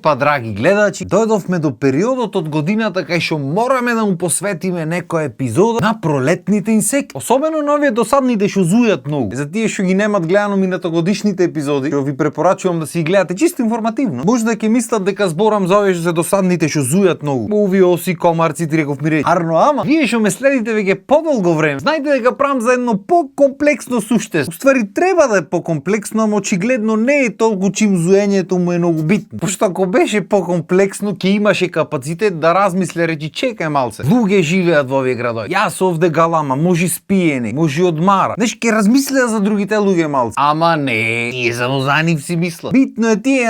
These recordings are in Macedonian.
Па, драги гледачи, дојдовме до периодот од годината кај што мораме да му посветиме некоја епизода на пролетните инсекти. Особено на овие досадните што зујат многу. За тие што ги немат гледано минатогодишните епизоди, што ви препорачувам да си гледате чисто информативно. Може да ќе мислат дека зборам за овие што се досадните што зујат многу. Муви, оси, комарци, ти реков ми речи. Арно, ама вие што ме следите веќе подолго време, знаете дека правам за едно покомплексно суштество. Уствари треба да е покомплексно, ама очигледно не е толку чим зуењето му е многу битно. Пошто ако беше покомплексно, ќе имаше капацитет да размисле, речи чекај малце. Луѓе живеат во овие градови. Јас овде галама, може спиене, може одмара. Неш ќе размислеа за другите луѓе малце. Ама не, тие само за нив си мислат. Битно е тие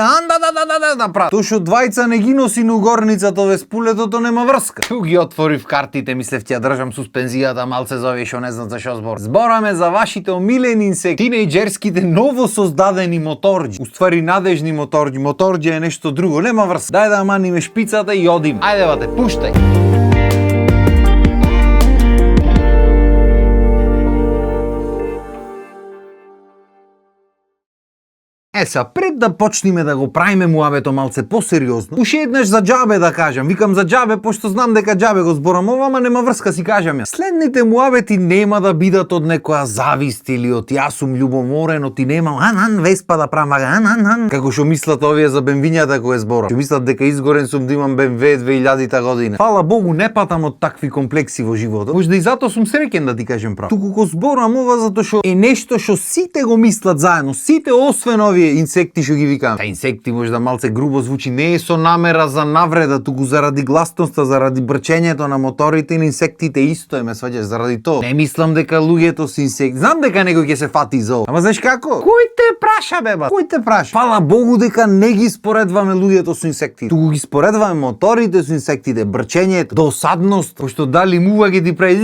да прават. Тоа што двајца не ги носи на угорницата ове спулетото нема врска. Ту ги отворив картите, мислев ќе ја држам суспензијата малце за овие што не знаат за што збор. Збораме за вашите омилени инсекти, тинејџерските ново создадени моторџи. Уствари надежни моторџи. Моторџи е нешто друго, нема врска. Дај да маниме шпицата и одим. Ајде бате, пуштај. Са, пред да почнеме да го правиме муабето малце посериозно, уште еднаш за џабе да кажам. Викам за џабе, пошто знам дека џабе го зборам ова, ама нема врска си кажам ја. Следните муабети нема да бидат од некоја завист или од јас сум љубоморен, од ти немам веспа да правам како што мислат овие за бенвињата кога зборам. Што мислат дека изгорен сум да имам БМВ 2000-та година. Фала Богу, не патам од такви комплекси во животот. Можда и затоа сум среќен да ти кажем право. Туку го зборам ова затоа што е нешто што сите го мислат заедно, сите освен овие инсекти што ги викам. Та инсекти можда малце грубо звучи, не е со намера за навреда, туку заради гласноста, заради брчењето на моторите на инсектите исто е, ме сваѓаш, заради тоа. Не мислам дека луѓето се инсекти. Знам дека некој ќе се фати за ова. Ама знаеш како? Кој те праша, беба? Кој те праша? Фала Богу дека не ги споредваме луѓето со инсекти. Туку ги споредваме моторите со инсектите, брчењето, досадност, пошто дали мува ќе ти прави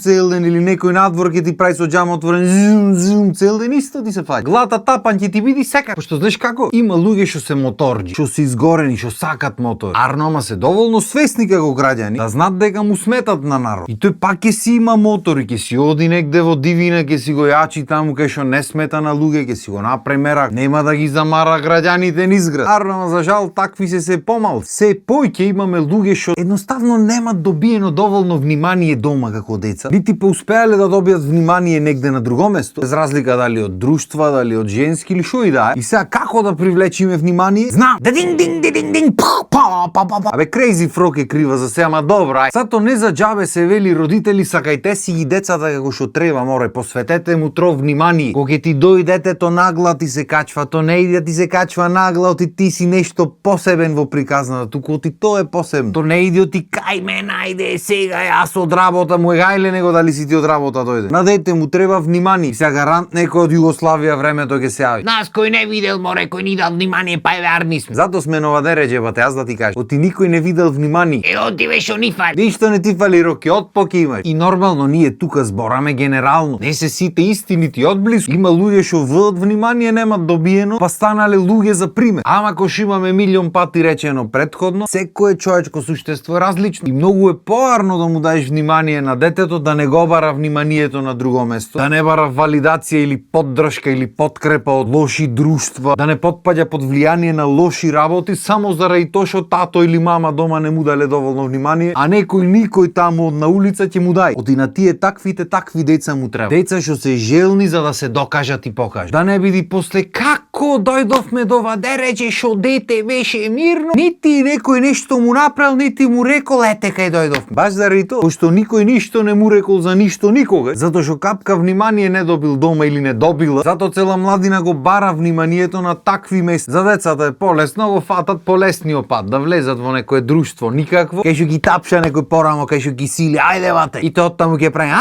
цел ден или некој надвор ќе ти прави со џама отворен цел ден исто ти се фаќа. Глата тапан ќе ти биди секако. Пошто знаеш како? Има луѓе што се моторџи, што се изгорени, што сакат мотор. Арнома се доволно свесни како граѓани да знаат дека му сметат на народ. И тој пак ќе си има мотор и ќе си оди негде во дивина, ќе си го јачи таму кај што не смета на луѓе, ќе си го направи мерак, нема да ги замара граѓаните низ град. Арнома за жал такви се помал. Се поќе имаме луѓе што едноставно немат добиено доволно внимание дома како деца. Нити успеале да добијат внимание негде на друго место, без разлика дали од друштва, дали од женски или шо и да е. И сега како да привлечиме внимание? Знам. Абе Crazy Frog е крива за се, ама добро, ај. Зато не за џабе се вели родители сакајте си ги децата како што треба, море, посветете му тро внимание. Кога ти дојде детето нагла ти се качва, то не иде ти се качва нагла, ти си нешто посебен во приказната, туку ти тоа е посебно. То не иде ти кај ме најде сега јас од работа му е гајле него дали си ти од работа дојде. На дете му треба внимание. Сега гарант некој од Југославија времето ќе се јави. Нас кој не видел, море, кој ни дал внимание, па е верни сме. Зато сме нова дереđe, бате, јас да ти кажам. Оти никој не видел внимание. Оти вешо ни фали. Ништо не ти фали, Роки, отпоки имаш. И нормално ние тука збораме генерално. Не се сите истините одблиску. Има луѓе што од внимание немат добиено, па станале луѓе за пример. Ама кој што имаме милион пати речено претходно, секое човечко суштество е различно. И многу е поарно да му даеш внимание на детето, да не го бара вниманието на друго место, да не бара валидација или поддршка или подкрепа од лоши друштва, да не потпаѓа под влијание на лоши работи само заради тоа што тато или мама дома не му дале доволно внимание, а никој таму од на улица ќе му дај. Оти на тие такви деца му треба. Деца што се желни за да се докажат и покажат. Да не биди после како дојдовме до ова дереđe што дете беше мирно, нити некој нешто му направил, нити му рекол ете кај дојдовме. Баш заради тоа, пошто никој ништо не му рекол за ништо никога, затоа што капка внимание не добил дома или не добила, затоа цела младина го бара вниманието на такви места. За децата е полесно, го фатат полесниот пат, да влезат во некое друштво никакво, кај што ги тапша некој порамо, кај што ги сили, ајде бате, и тоа таму ќе прави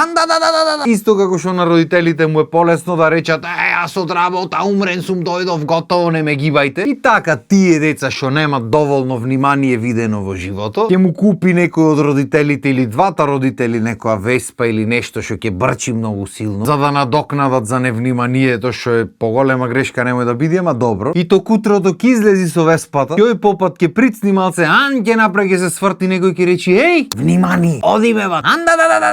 Исто како што на родителите му е полесно да речат, јас од работа умрен сум, дојдов, готово, не ме гибајте. И така тие деца што немат доволно внимание видено во животот, ќе му купи некој од родителите или двата родители некоја веспа или нешто што ќе брчи многу силно, за да надокнадат за невниманието што е поголем голема грешка немој да биде, ама добро. И ток утрото ќе излези со веспата, ќе попат ќе прицни малце, ќе направи ќе се сврти некој ќе речи еј, внимание, оди бе бат.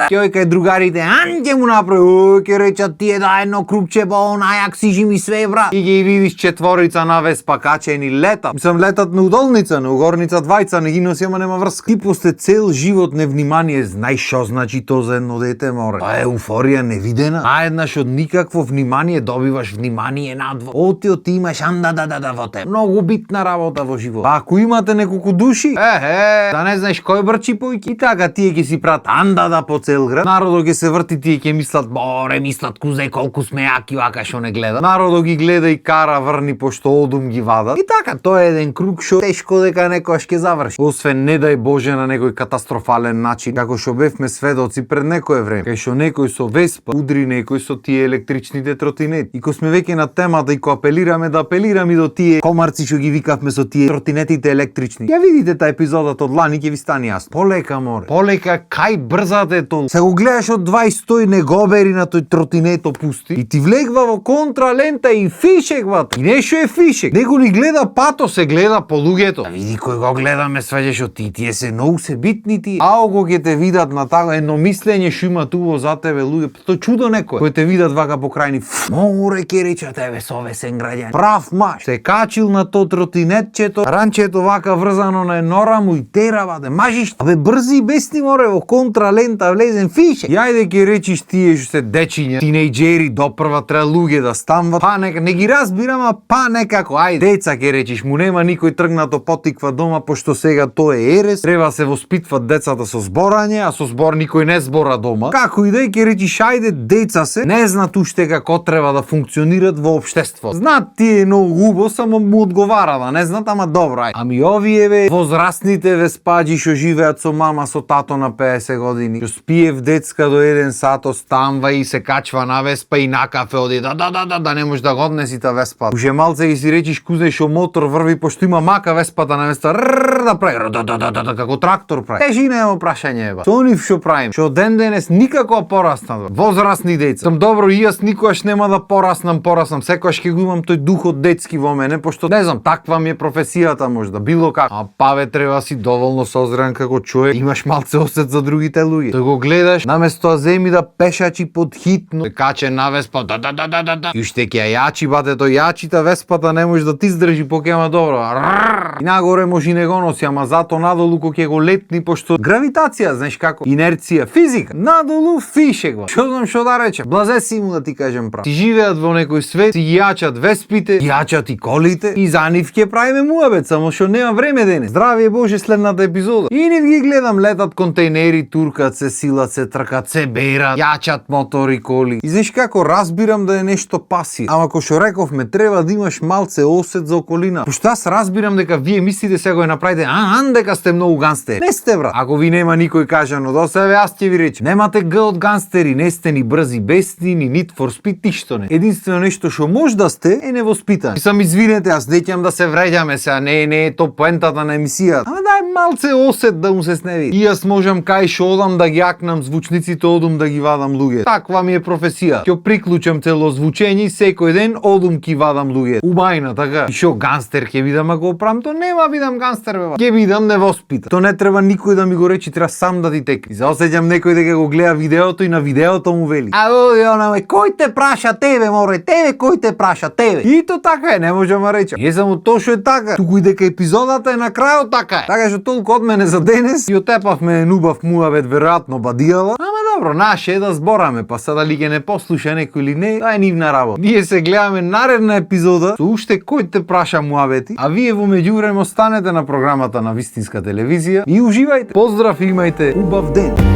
Ќе кај другарите, ќе му направи, ќе речат тие да едно крупче бон, ајак сижи ми све бра. И ги видиш четворица на веспа качени летат. Мислам летат на удолница, на угорница двајца, не ги носи, ама нема врска. Ти после цел живот невнимание, знаеш што значи то за едно дете, море. Па е еуфорија невидена. А еднаш од никакво внимание добиваш внимание надво. Ти имаш во те. Многу битна работа во живот. Па ако имате неколку души, да не знаеш кој брчи појки, и така тие ќе си прат по цел град. Народот ќе се врти, тие ќе мислат, боре, мислат кузе колку сме јаки, вака што не гледа. Народот ги гледа и кара врни пошто одум ги вадат. И така, тоа е еден круг што тешко дека некојаш ќе заврши. Освен не дај Боже на некој катастрофален начин, како што бевме сведоци пред некое време, кај што некој со веспа удри некој со тие електричните тротинети. И кога сме веќе на темата и кога апелираме да апелираме до тие комарци што ги викавме со тие тротинетите електрични. Ја видите та епизодата од лани, ќе ви стане јасно. Полека море. Полека кај брзате тол. Се го гледаш од 20 не го бери на тој тротинет опусти и ти влегва во контралента и фишек ват. И нешто е фишек. Него ни гледа пато, се гледа по луѓето. Види кој го гледаме сваѓаш од тие се многу се битни тие. А го ќе те видат на така едно мислење што има туво за тебе луѓе. Тоа чудо некој. Кој те видат вака покрајни. Море ке рече тебе совесен граѓанин. Прав маж. Се качил на то тротинетчето, ранчето вака врзано на еднора му и тера ваде. Мажиш. Абе брзи и бесни море во контралента влезен фише. Јајде ке речиш тие што се дечиња, тинејџери допрва треба луѓе да станват. Па нека не ги разбирам, а па некако. Ајде деца ке речиш, му нема никој тргнато потиква дома пошто сега тоа е ерес. Треба се воспитват децата со зборање, а со збор никој не збора дома. Како и да ке речиш, ајде деца се не знаат уште како треба да функционират во општество. Знаат тие многу убаво, само му одговара да не знаат, ама добро ајде. Ами овие бе возрастните веспаџи што живеат со мама со тато на 50 години. Што спие в детска до 1 сат, останва и се качва на веспа и на кафе оди да не може да го однеси та веспа. Уже малце ги си речиш кузе што мотор врви пошто има мака веспата на место да прави како трактор прави. Тежи нема прашање еба. Со нив што правим? Што ден денес никако пораснат. Возрастни деца. Сам добро и јас никогаш нема да пораснам, секогаш ќе го имам тој дух од детски во мене, пошто не знам, таква ми е професијата можда, било како. А паве треба си доволно созрен како човек, имаш малце осет за другите луѓе. Тој го гледаш, наместо земи да пешачи под хитно, каче на веспа, и уште ќе јачи бате, тој јачита веспата не може да ти издржи, покема добро. И нагоре може и не го носи, ама зато надолу кој ќе го летни, пошто гравитација, знаеш како, инерција, физика, надолу фишек ба. Што знам што да речем, блазе си му да ти кажем прав. Си живеат во некој свет, си јачат веспите, јачат и колите, и за нив ќе правиме муабет, само што нема време денес. Здравје Боже следната епизода. И нив ги гледам, летат контейнери, туркат се, силат се, тркат се, берат, јачат мотори, коли. И знаеш како, разбирам да е нешто паси, ама кој што рековме, треба да имаш малце осет за околина. Пошто аз разбирам дека вие мислите сега го направите, дека сте многу ганстери. Не сте брат. Ако ви нема никој кажано до себе, аз ќе ви речем. Немате г од ганстери, не сте ни брзи бесни, ни Need for Speed, ништо не. Единствено нешто што може да сте е невоспитани. И сам извинете, аз неќам да се вреѓаме сега, не е то поентата на емисијата. Ама дај малце осет да му се сневи. И јас можам кај што одам да ги акнам звучниците, одум да ги вадам луѓе. Таква ми е професија. Ќе приклучам цело звучење и секој ден одум ки вадам луѓе. Убајна така. И што ганстер ќе бидам ако оправам, то нема бидам ганстер бе. Ќе бидам невоспитан. То не треба никој да ми го речи, треба сам да ти текне. И заосеќам некој дека го гледа видеото и на видеото му вели: кој те праша тебе, море, тебе кој те праша тебе. И то така е, не можам да речам. Не само тоа што е така, туку и дека епизодата е на крајот така е. Така што толку од мене за денес и отепавме нубав муавет веројатно бадијала. Ама добро, наше е да збораме, па сега дали ќе не послуша некој или не, тоа е нивна работа. Ние се гледаме наредна епизода со уште кој те праша муавети, а вие во меѓувреме останете на програмата на Вистинска телевизија и уживајте. Поздрав и имајте убав ден.